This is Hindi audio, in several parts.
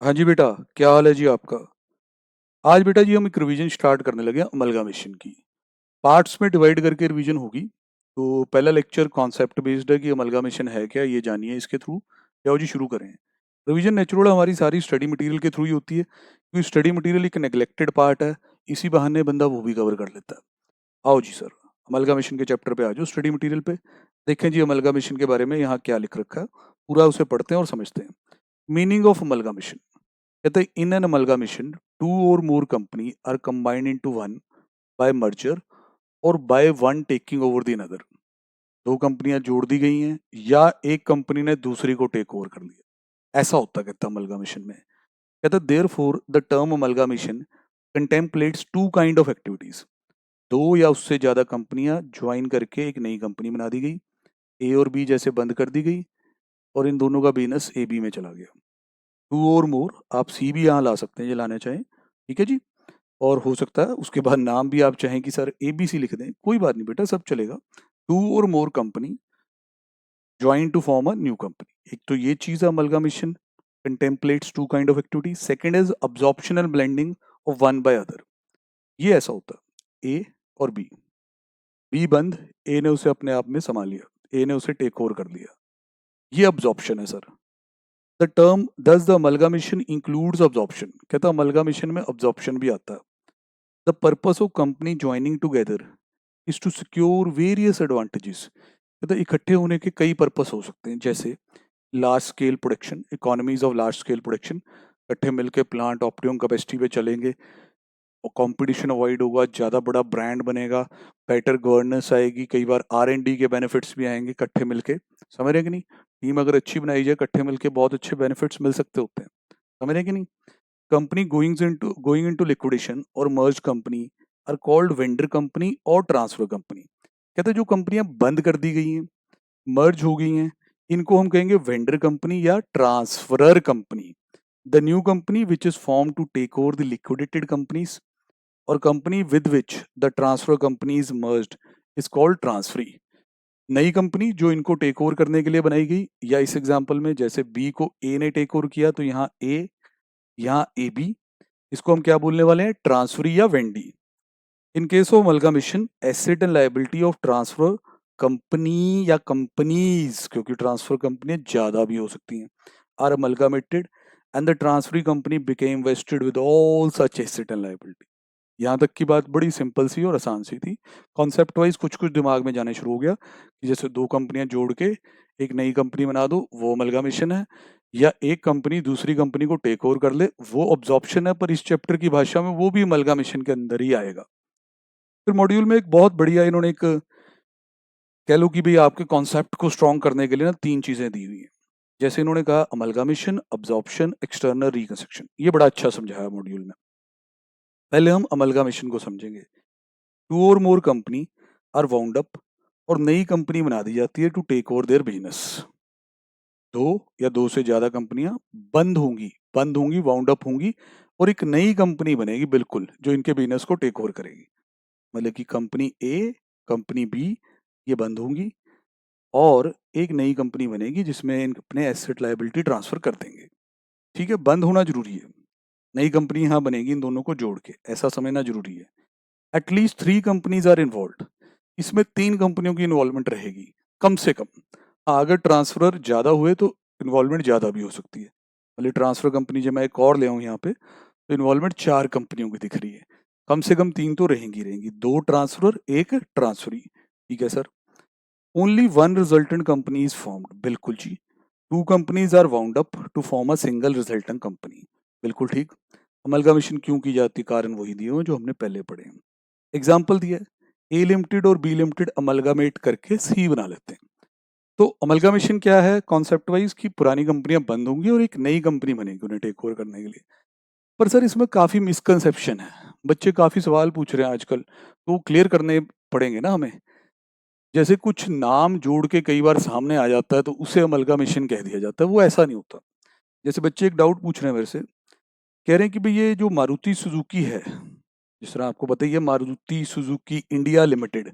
हाँ जी बेटा, क्या हाल है जी आपका? आज बेटा जी हम एक रिवीजन स्टार्ट करने लगे हैं अमलगामेशन की। पार्ट्स में डिवाइड करके रिवीजन होगी। तो पहला लेक्चर कॉन्सेप्ट बेस्ड है कि अमलगामेशन है क्या, ये जानिए इसके थ्रू। जाओ जी शुरू करें। रिवीजन नेचुरल हमारी सारी स्टडी मटेरियल के थ्रू ही होती है, क्योंकि स्टडी मटेरियल एक नेग्लेक्टेड पार्ट है। इसी बहाने बंदा वो भी कवर कर लेता है। आओ जी सर, अमलगामेशन के चैप्टर पे आ जाओ, स्टडी मटेरियल पे। देखें जी अमलगामेशन के बारे में यहाँ क्या लिख रखा है, पूरा उसे पढ़ते हैं और समझते हैं। मीनिंग ऑफ अमलगामेशन कहते हैं in an amalgamation two or more company are combined into one by merger or by one taking over the another. दो कंपनियां जोड़ दी गई हैं या एक कंपनी ने दूसरी को टेक ओवर कर लिया, ऐसा होता कहता अमलगामेशन में। कहता there for the term amalgamation contemplates two kind of activities. दो या उससे ज्यादा कंपनियां ज्वाइन करके एक नई कंपनी बना दी गई, ए और बी जैसे बंद कर दी गई, और इन दोनों का बिजनेस ए बी में चला गया। टू और मोर, आप सी भी यहाँ ला सकते हैं ये लाना चाहें, ठीक है जी। और हो सकता है उसके बाद नाम भी आप चाहें कि सर ए बी सी लिख दें, कोई बात नहीं बेटा, सब चलेगा। Two or more company join to form a new company, एक तो ये चीज है amalgamation contemplates two kind of activity. Second is absorptional blending of one by other. ये ऐसा होता है ए और बी बंद, ए ने उसे अपने आप में संभाल लिया, ए ने उसे टेक ओवर कर लिया, ये अब्जॉर्प्शन है sir. The term this the amalgamation includes absorption, कहता अमलगामेशन में अब्जॉर्प्शन भी आता है। The purpose of company joining together is to secure various advantages, मतलब इकट्ठे होने के कई पर्पस हो सकते हैं, जैसे large scale production, economies of large scale production, इकट्ठे मिलकर प्लांट ऑप्टिमम कैपेसिटी पे चलेंगे और कंपटीशन अवॉइड होगा, ज़्यादा बड़ा ब्रांड बनेगा, बेटर गवर्नेंस आएगी, कई बार R&D के बेनिफिट्स भी आएंगे इकट्ठे मिलके। समझ रहे हैं कि नहीं? टीम अगर अच्छी बनाई जाए इकट्ठे मिलके बहुत अच्छे बेनिफिट्स मिल सकते होते हैं। समझ रहे हैं कि नहीं? Company going into liquidation or merge company are called vendor company or transfer company. कहते हैं जो कंपनियां बंद कर दी गई हैं, मर्ज हो गई हैं, इनको हम कहेंगे वेंडर कंपनी या transferor company. The new company which is form to take over the liquidated companies or company with which the transfer company is merged is called transferee. नई कंपनी जो इनको टेक ओवर करने के लिए बनाई गई, या इस एग्जांपल में जैसे बी को ए ने टेक ओवर किया तो यहाँ ए, यहाँ ए बी, इसको हम क्या बोलने वाले हैं, ट्रांसफरी या vendee. In case of amalgamation asset and liability of transfer company या कंपनीज, क्योंकि ट्रांसफर कंपनियां ज्यादा भी हो सकती हैं, are amalgamated and the transferee company became vested with all such asset and liability. यहाँ तक की बात बड़ी सिंपल सी और आसान सी थी। कॉन्सेप्ट वाइज कुछ कुछ दिमाग में जाने शुरू हो गया कि जैसे दो कंपनियां जोड़ के एक नई कंपनी बना दो, वो अमलगामेशन है, या एक कंपनी दूसरी कंपनी को टेक ओवर कर ले, वो ऑब्जॉर्प्शन है, पर इस चैप्टर की भाषा में वो भी अमलगामेशन के अंदर ही आएगा। फिर मॉड्यूल में एक बहुत बढ़िया इन्होंने एक, कह लो कि भाई आपके कॉन्सेप्ट को स्ट्रॉन्ग करने के लिए ना तीन चीजें दी हुई हैं। जैसे इन्होंने कहा अमलगामेशन, अब्जॉर्प्शन, एक्सटर्नल रिकंस्ट्रक्शन, ये बड़ा अच्छा समझाया मॉड्यूल में। पहले हम अमलगामेशन को समझेंगे। Two or more company are wound up, और नई कंपनी बना दी जाती है to take over their business. दो या दो से ज्यादा कंपनियां बंद होंगी वाउंड अप होंगी, और एक नई कंपनी बनेगी बिल्कुल जो इनके बिजनेस को टेक ओवर करेगी। मतलब कि कंपनी ए, कंपनी बी, ये बंद होंगी और एक नई कंपनी बनेगी जिसमें इन अपने एसेट लायबिलिटी ट्रांसफर कर देंगे। ठीक है, बंद होना जरूरी है, नई कंपनी यहाँ बनेगी इन दोनों को जोड़ के, ऐसा समझना जरूरी है। At least three companies are involve, इसमें तीन कंपनियों की इन्वॉल्वमेंट रहेगी कम से कम। हाँ, अगर ट्रांसफर ज्यादा हुए तो इन्वॉल्वमेंट ज्यादा भी हो सकती है। मतलब ट्रांसफर कंपनी जब मैं एक और ले आऊँ यहाँ पे तो इन्वॉल्वमेंट चार कंपनियों की दिख रही है, कम से कम तीन तो रहेंगी, दो ट्रांसफर एक ट्रांसफरी। ठीक है sir. Only one resultant company is formed, बिल्कुल जी। Two companies are wound up to form a single resultant company, बिल्कुल ठीक। अमलगामेशन क्यों की जाती, कारण वही दिए हुए जो हमने पहले पढ़े हैं। एग्जाम्पल दिया है, ए लिमिटेड और बी लिमिटेड अमलगामेट करके सी बना लेते हैं। तो अमलगामेशन क्या है कॉन्सेप्ट वाइज, की पुरानी कंपनियां बंद होंगी और एक नई कंपनी बनेगी उन्हें टेक ओवर करने के लिए। पर सर इसमें काफी मिसकंसेप्शन है, बच्चे काफी सवाल पूछ रहे हैं आजकल, तो क्लियर करने पड़ेंगे ना हमें। जैसे कुछ नाम जोड़ के कई बार सामने आ जाता है तो उसे अमलगामेशन कह दिया जाता है, वो ऐसा नहीं होता। जैसे बच्चे एक डाउट पूछ रहे हैं मेरे से, कह रहे हैं कि भाई ये जो मारुति सुजुकी है, जिस तरह आपको बताइए मारुति सुजुकी इंडिया लिमिटेड,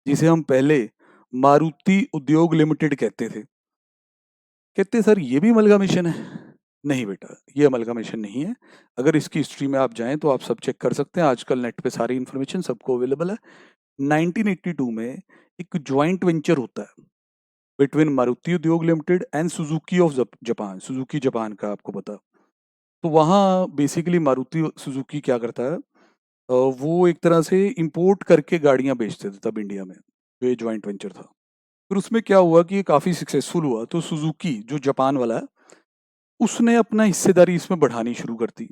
जिसे हम पहले मारुति उद्योग लिमिटेड कहते थे, कहते सर ये भी अमलगामेशन है। नहीं बेटा, ये अमलगामेशन नहीं है। अगर इसकी हिस्ट्री में आप जाएं तो आप सब चेक कर सकते हैं, आजकल नेट पे सारी इन्फॉर्मेशन सबको अवेलेबल है। 1982 में एक ज्वाइंट वेंचर होता है between Maruti Udyog limited and Suzuki of Japan, Suzuki Japan का आपको पता। तो वहाँ बेसिकली मारुति सुजुकी क्या करता है, वो एक तरह से इंपोर्ट करके गाड़ियां बेचते थे तब इंडिया में, जो ये ज्वाइंट वेंचर था। फिर उसमें क्या हुआ कि ये काफ़ी सक्सेसफुल हुआ, तो सुजुकी जो जापान वाला है उसने अपना हिस्सेदारी इसमें बढ़ानी शुरू कर दी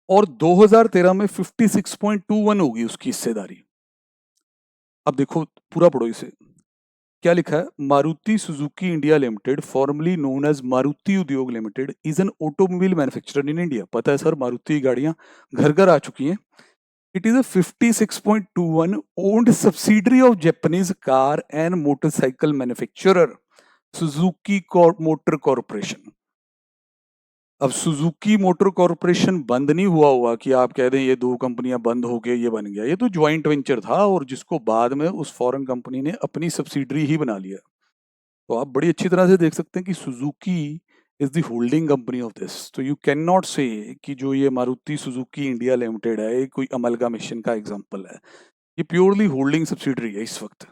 और 2013 में 56.21 होगी उसकी हिस्सेदारी। अब देखो पूरा पढ़ो इसे, क्या लिखा है, Maruti Suzuki India limited formerly known as Maruti Udyog limited is an automobile manufacturer in India. पता है सर, मारुति की गाड़ियां घर घर आ चुकी हैं। It is a 56.21 owned subsidiary of Japanese car and motorcycle manufacturer Suzuki motor corporation. अब सुजुकी मोटर कॉर्पोरेशन बंद नहीं हुआ कि आप कह दें ये दो कंपनियां बंद हो गए ये बन गया, ये तो ज्वाइंट वेंचर था और जिसको बाद में उस फॉरेन कंपनी ने अपनी सब्सिडरी ही बना लिया। तो आप बड़ी अच्छी तरह से देख सकते हैं कि Suzuki is the holding company of this. तो यू कैन नॉट से कि जो ये मारुति सुजुकी इंडिया लिमिटेड है ये कोई अमलगामेशन का एग्जांपल है, ये प्योरली होल्डिंग सब्सिडरी है इस वक्त।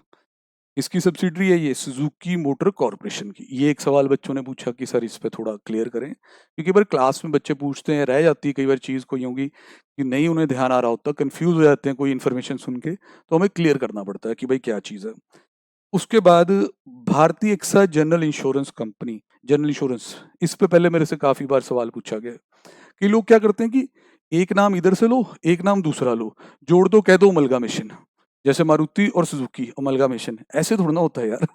इसकी सब्सिडरी है ये सुजुकी मोटर कॉर्पोरेशन की। ये एक सवाल बच्चों ने पूछा कि सर इस पे थोड़ा क्लियर करें, क्योंकि बार क्लास में बच्चे पूछते हैं, रह जाती है कई बार चीज़ कोई होगी कि नहीं उन्हें ध्यान आ रहा होता, कंफ्यूज हो जाते हैं कोई इन्फॉर्मेशन सुन के, तो हमें क्लियर करना पड़ता है कि भाई क्या चीज़ है। उसके बाद भारतीय AXA general insurance company, general insurance, इस पे पहले मेरे से काफ़ी बार सवाल पूछा गया कि लोग क्या करते हैं कि एक नाम इधर से लो एक नाम दूसरा लो, जोड़ दो कह दो अमलगामेशन, जैसे मारुति और सुजुकी अमलगामेशन। ऐसे थोड़ा ना होता है यार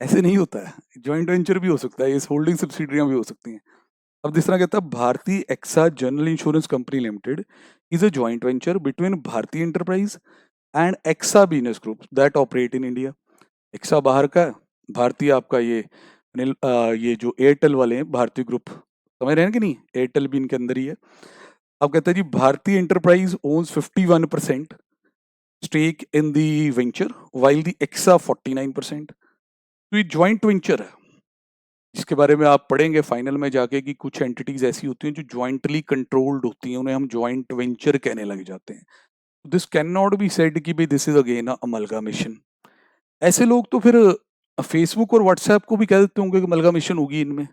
ऐसे नहीं होता है। ज्वाइंट वेंचर भी हो सकता है, इस होल्डिंग सब्सिडरियां भी हो सकती हैं। अब दूसरा कहता है Bharatiya AXA general insurance company limited is a joint venture between Bharatiya enterprise and AXA business group that operate in India. AXA बाहर का है, भारतीय आपका ये ये जो एयरटेल वाले हैं भारतीय ग्रुप, समझ रहे हैं कि नहीं, एयरटेल भी इनके अंदर ही है। अब कहता है जी भारतीय enterprise ons 51% stake in the venture while the EXA 49%। तो ये ज्वाइंट वेंचर है, इसके बारे में आप पढ़ेंगे फाइनल में जाके कि कुछ एंटिटीज ऐसी होती हैं जो ज्वाइंटली कंट्रोल्ड होती हैं, उन्हें हम ज्वाइंट वेंचर कहने लग जाते हैं। This can not be said कि भाई दिस इज अगेन अ अमलगामेशन। ऐसे लोग तो फिर फेसबुक और व्हाट्सएप को भी कह देते होंगे कि अमलगामेशन होगी इनमें।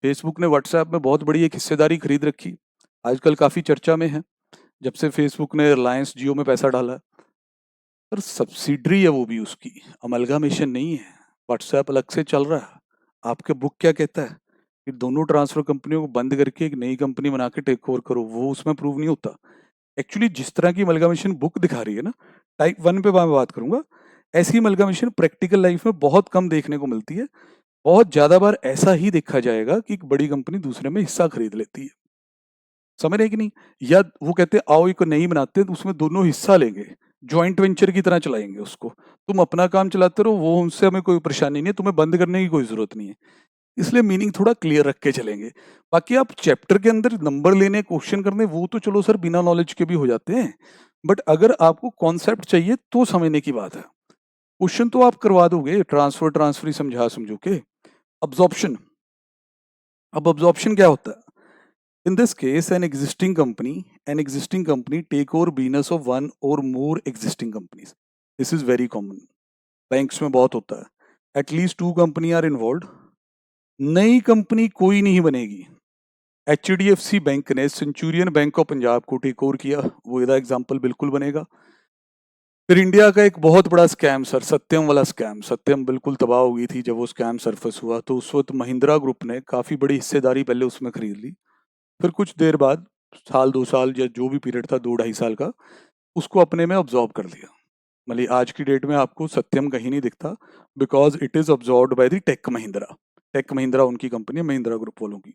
फेसबुक ने व्हाट्सएप में बहुत बड़ी एक हिस्सेदारी खरीद रखी, आजकल काफी चर्चा में है जब से फेसबुक ने रिलायंस जियो में पैसा डाला। पर सब्सिडरी है वो भी उसकी, अमलगामेशन नहीं है। व्हाट्सएप अलग से चल रहा है, आपके बुक क्या कहता है कि दोनों ट्रांसफर कंपनियों को बंद करके एक नई कंपनी बना के टेक ओवर करो, वो उसमें प्रूव नहीं होता। एक्चुअली जिस तरह की अमलगामेशन बुक दिखा रही है ना, टाइप 1 पे मैं बात करूंगा, ऐसी अमलगामेशन प्रैक्टिकल लाइफ में बहुत कम देखने को मिलती है। बहुत ज्यादा बार ऐसा ही देखा जाएगा कि एक बड़ी कंपनी दूसरे में हिस्सा खरीद लेती है, समझ रहे कि नहीं। या वो कहते हैं आओ एक नहीं बनाते तो उसमें दोनों हिस्सा लेंगे, ज्वाइंट वेंचर की तरह चलाएंगे उसको, तुम अपना काम चलाते रहो, वो उनसे हमें कोई परेशानी नहीं है, तुम्हें बंद करने की कोई जरूरत नहीं है। इसलिए मीनिंग थोड़ा क्लियर रख के चलेंगे। बाकी आप चैप्टर के अंदर नंबर लेने क्वेश्चन करने वो तो चलो सर बिना नॉलेज के भी हो जाते हैं, बट अगर आपको कॉन्सेप्ट चाहिए तो समझने की बात है। क्वेश्चन तो आप करवा दोगे ट्रांसफर ट्रांसफर ही समझा समझो के। अब्जॉर्प्शन, अब अब्जॉर्प्शन क्या होता है, in this case an existing company take over business of one or more existing companies। this is very common, banks में बहुत होता है। at least 2 company are involve, नई कंपनी कोई नहीं बनेगी। HDFC बैंक ने सेंचुरियन बैंक ऑफ पंजाब को टेक ओवर किया, वो इसका एग्जांपल बिल्कुल बनेगा। फिर इंडिया का एक बहुत बड़ा स्कैम सर, सत्यम वाला स्कैम, सत्यम बिल्कुल तबाह हो गई थी जब वो स्कैम सरफेस हुआ, तो उस वक्त महिंद्रा ग्रुप ने काफी बड़ी हिस्सेदारी पहले उसमें खरीद ली। फिर कुछ देर बाद, साल 2 साल या जो भी पीरियड था 2 ढाई साल का, उसको अपने में ऑब्जॉर्व कर लिया। मतलब आज की डेट में आपको सत्यम कहीं नहीं दिखता, because it is absorb by the Tech Mahindra. Tech Mahindra उनकी कंपनी है, महिंद्रा ग्रुप वालों की।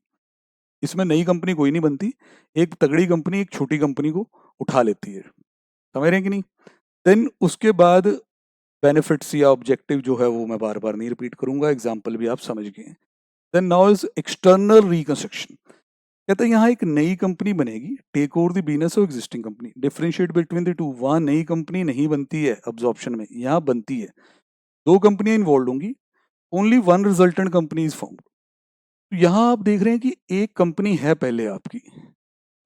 इसमें नई कंपनी कोई नहीं बनती, एक तगड़ी कंपनी एक छोटी कंपनी को उठा लेती है, समझ रहे हैं कि नहीं। देन उसके बाद बेनिफिट्स या ऑब्जेक्टिव जो है वो मैं बार बार नहीं रिपीट करूंगा, एग्जाम्पल भी आप समझ गए। Then now is external reconstruction, कहते हैं यहाँ एक नई कंपनी बनेगी, take over the business of existing company. Differentiate between the two, वहां नई कंपनी नहीं बनती है अब्जॉर्प्शन में, यहाँ बनती है। 2 कंपनियां इन्वॉल्व होंगी, only one resultant company is form. तो यहाँ आप देख रहे हैं कि एक कंपनी है पहले आपकी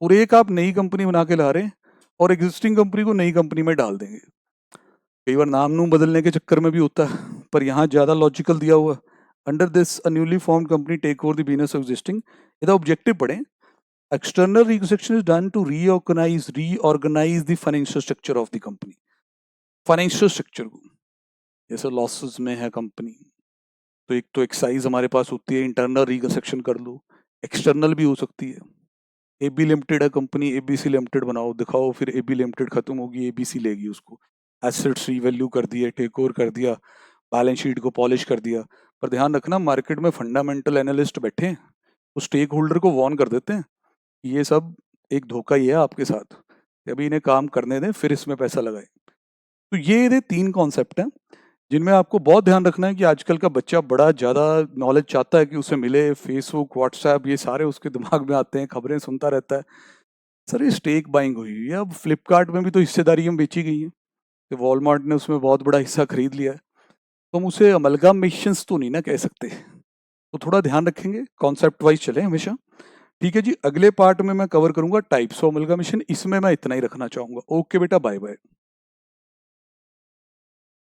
और एक आप नई कंपनी बना के ला रहे हैं और एग्जिस्टिंग कंपनी को नई कंपनी में डाल देंगे। कई बार नाम नूम बदलने के चक्कर में भी होता है, पर यहाँ ज़्यादा लॉजिकल दिया हुआ। Under this a newly formed company take over the business of existing. यदि ऑब्जेक्टिव पढ़ें, external reconstruction is done to reorganize the financial structure of the company. Financial structure को, जैसे लॉसेस में है कंपनी तो एक तो एक्साइज हमारे पास होती है, इंटरनल रिकंस्ट्रक्शन कर लो, एक्सटर्नल भी हो सकती है। एबी लिमिटेड है कंपनी, एबीसी लिमिटेड बनाओ, दिखाओ, फिर एबी लिमिटेड खत्म होगी, एबीसी लेगी उसको, एसेट्स रीवैल्यू कर दिए, टेक ओवर कर दिया, बैलेंस शीट को पॉलिश कर दिया। पर ध्यान रखना, मार्केट में फंडामेंटल एनालिस्ट बैठे हैं, वो स्टेक होल्डर को वार्न कर देते हैं कि ये सब एक धोखा ही है आपके साथ, अभी इन्हें काम करने दें फिर इसमें पैसा लगाएं। तो ये 3 कॉन्सेप्ट हैं जिनमें आपको बहुत ध्यान रखना है कि आजकल का बच्चा बड़ा ज़्यादा नॉलेज चाहता है कि उसे मिले, फेसबुक, व्हाट्सएप, ये सारे उसके दिमाग में आते हैं, खबरें सुनता रहता है। सर ये स्टेक बाइंग हुई हुई है, अब फ्लिपकार्ट में भी तो हिस्सेदारियां बेची गई हैं, तो वॉलमार्ट ने उसमें बहुत बड़ा हिस्सा खरीद लिया है, तो हम उसे अमलगामेशंस तो नहीं ना कह सकते। तो थोड़ा ध्यान रखेंगे, कॉन्सेप्ट वाइज चले हमेशा। ठीक है जी, अगले पार्ट में मैं कवर करूंगा टाइप्स ऑफ अमलगामेशन, इसमें मैं इतना ही रखना चाहूंगा। ओके बेटा, बाय बाय।